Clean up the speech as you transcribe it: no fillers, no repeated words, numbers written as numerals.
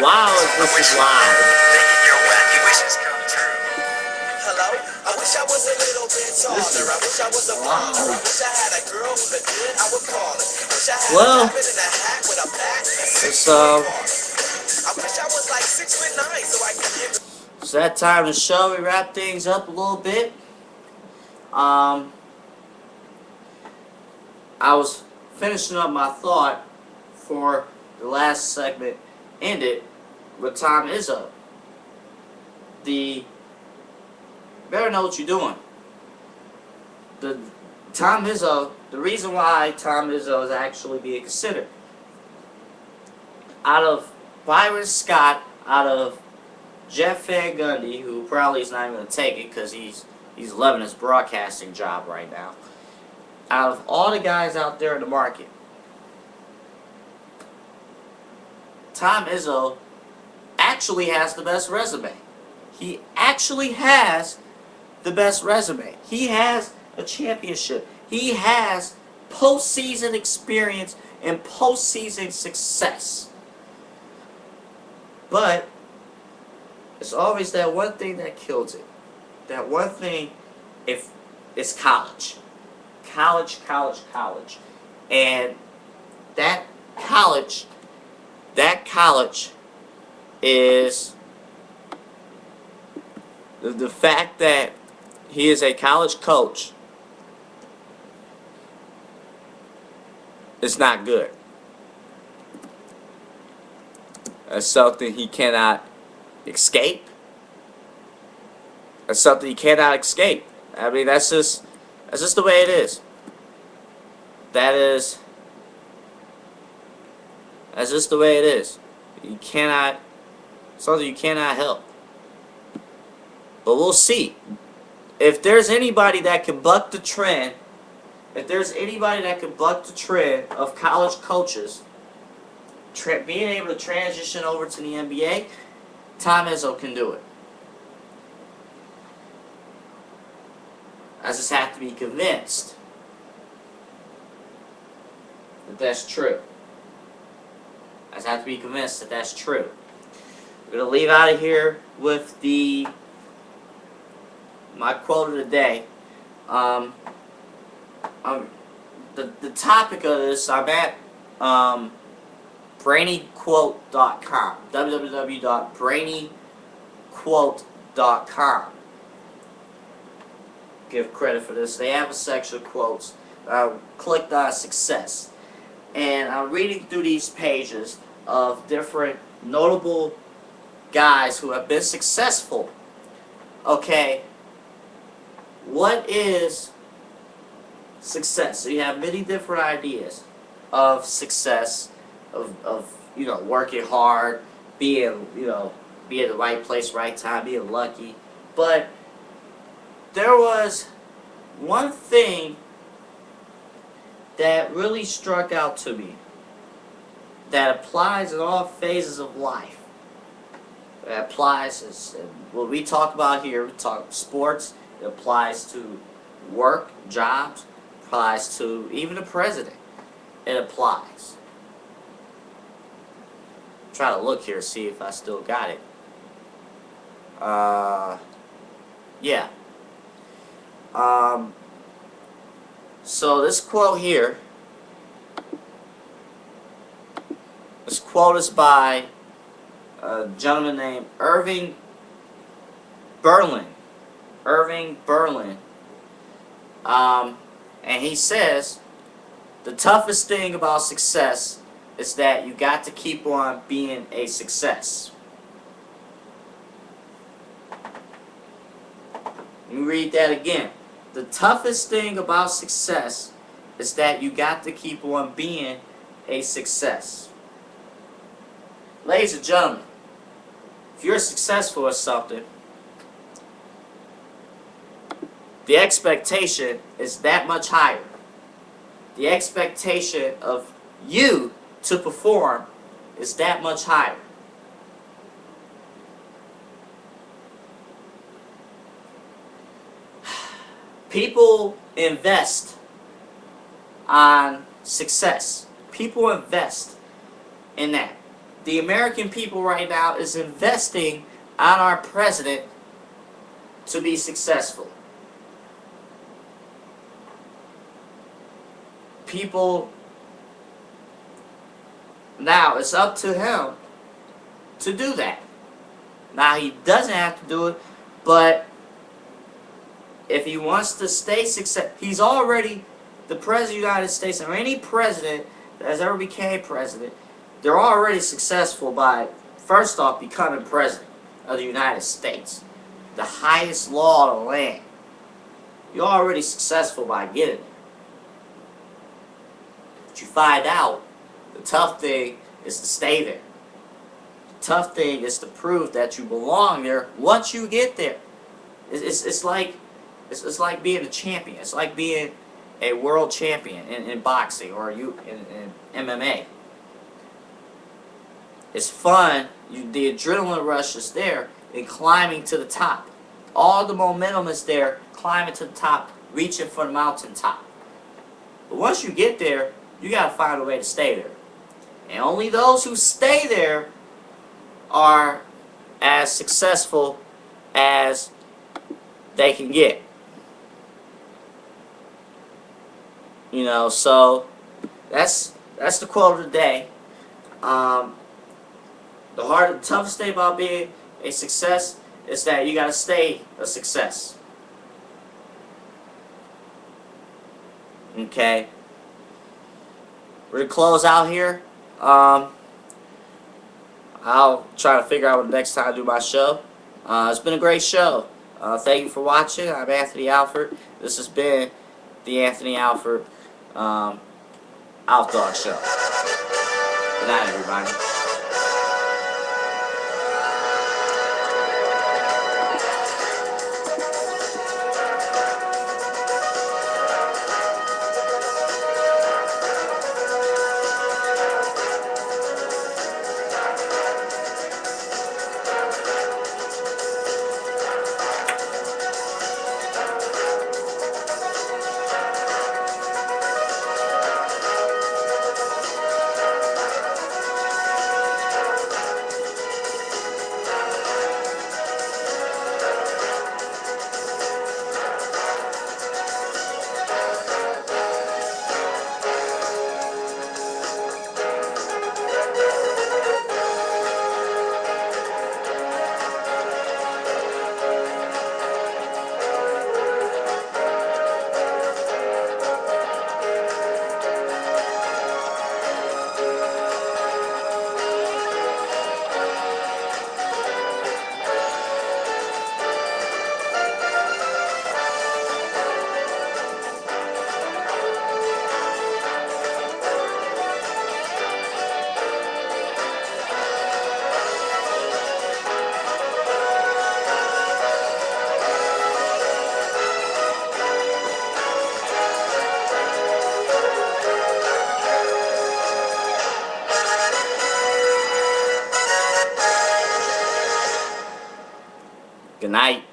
Wow, this is live. Making your wacky wishes come true. Hello? I wish I was a little bit taller. I wish I was a baller. I wish I had a girl who looked good, I would call her. Wish I had a rabbit in a hat with a bat and a 6-foot I wish I was like 6'9" so I could give. It's that time of the show. We wrap things up a little bit. I was finishing up my thought for the last segment ended with Tom Izzo. You better know what you're doing. The reason why Tom Izzo is actually being considered, out of Byron Scott, out of Jeff Van Gundy, who probably is not even going to take it because he's loving his broadcasting job right now. Out of all the guys out there in the market, Tom Izzo actually has the best resume. He actually has the best resume. He has a championship. He has postseason experience and postseason success. But it's always that one thing that kills it. That one thing, if it's college. College. And that college is the fact that he is a college coach is not good. That's something he cannot escape. That's something he cannot escape. I mean, that's just the way it is. That's just the way it is. Something you cannot help. But we'll see. If there's anybody that can buck the trend, of college coaches being able to transition over to the NBA, Tom Izzo can do it. I just have to be convinced that that's true. We're going to leave out of here with my quote of the day. The topic of this, I'm at brainyquote.com. www.brainyquote.com. Give credit for this. They have a section of quotes. I clicked on success. And I'm reading through these pages of different notable guys who have been successful. Okay, what is success? So you have many different ideas of success, of working hard, being in the right place, right time, being lucky. But there was one thing that really struck out to me that applies in all phases of life. That applies, what we talk about here, we talk sports, it applies to work, jobs, applies to even the president. It applies. Try to look here, see if I still got it. Yeah. So this quote here, this quote is by a gentleman named Irving Berlin. And he says, the toughest thing about success is that you got to keep on being a success. Let me read that again. The toughest thing about success is that you got to keep on being a success. Ladies and gentlemen, if you're successful at something, the expectation is that much higher. The expectation of you to perform is that much higher. People invest on success. People invest in that. the American people right now is investing on our president to be successful. People, now it's up to him to do that. Now he doesn't have to do it, but if he wants to stay successful, he's already the president of the United States, or any president that has ever became president, they're already successful by, first off, becoming president of the United States. The highest law of the land. You're already successful by getting there. But you find out, the tough thing is to stay there. The tough thing is to prove that you belong there once you get there. It's like being a champion. It's like being a world champion in boxing or in MMA. It's fun. The adrenaline rush is there in climbing to the top. All the momentum is there, climbing to the top, reaching for the mountaintop. But once you get there, you gotta find a way to stay there. And only those who stay there are as successful as they can get. You know, so that's the quote of the day. The toughest thing about being a success is that you gotta stay a success. Okay. We're gonna close out here. I'll try to figure out what the next time I do my show. It's been a great show. Thank you for watching. I'm Anthony Alford. This has been the Anthony Alford Alf'Dawg Show. Good night, everybody. Good night.